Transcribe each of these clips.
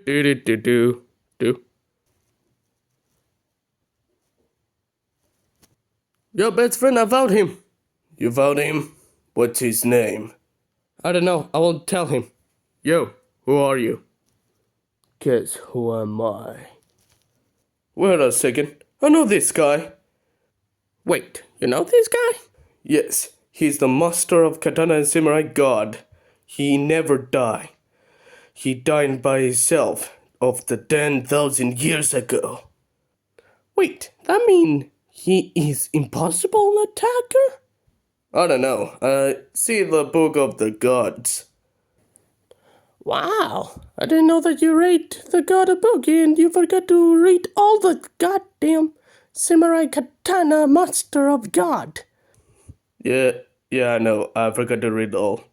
Do. Your best friend, I found him. You found him? What's his name? I don't know. I won't tell him. Yo, who are you? Guess who am I? Wait a second. I know this guy. Wait, you know this guy? Yes, he's the master of katana and samurai god. He never died. He died by himself of the 10,000 years ago. Wait, that mean he is impossible attacker? I don't know. See the book of the gods. Wow, I didn't know that you read the God of book and you forgot to read all the goddamn samurai katana master of God. Yeah, I know. I forgot to read all.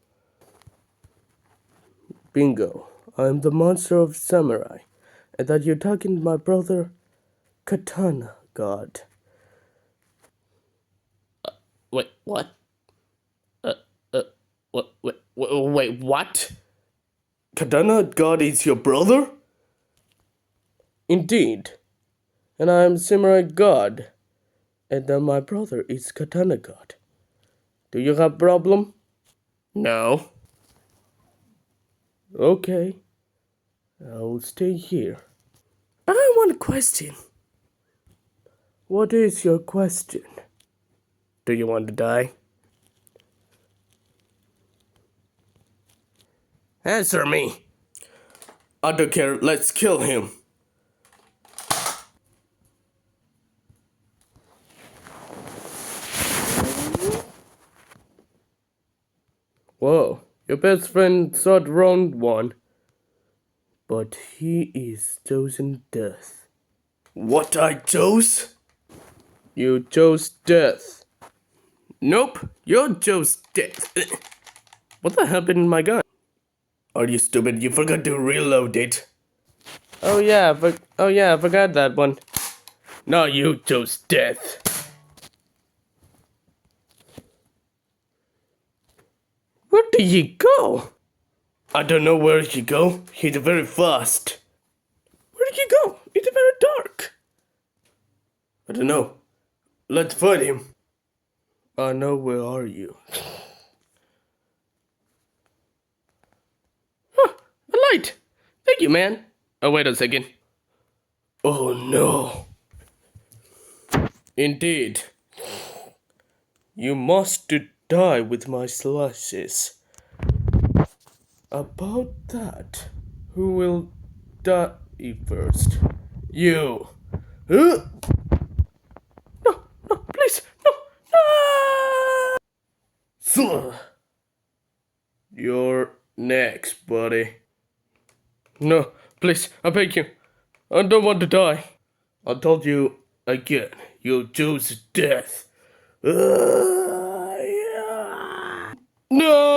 Bingo. I'm the monster of samurai. I thought you're talking to my brother, Katana God. Wait, what? Wait, what? Katana God is your brother? Indeed. And I am Samurai God. And then my brother is Katana God. Do you have problem? No. Okay. I'll stay here. But I want a question. What is your question? Do you want to die? Answer me. I don't care. Let's kill him. Whoa, your best friend thought round one. But he is chosen death. What I chose? You chose death. Nope, you chose death. What the hell happened in my gun? Are you stupid? You forgot to reload it. Oh yeah, I forgot that one. No, you chose death. Where did he go? I don't know where he go. He's very fast. Where did he go? It's very dark. I don't know. Let's find him. I know where are you. Huh, a light. Thank you, man. Oh, wait a second. Oh no. Indeed. You must die with my slashes. About that, who will die first? You. Huh? No, please, no. You're next, buddy. No, please, I beg you. I don't want to die. I told you again, you choose death. Yeah. No!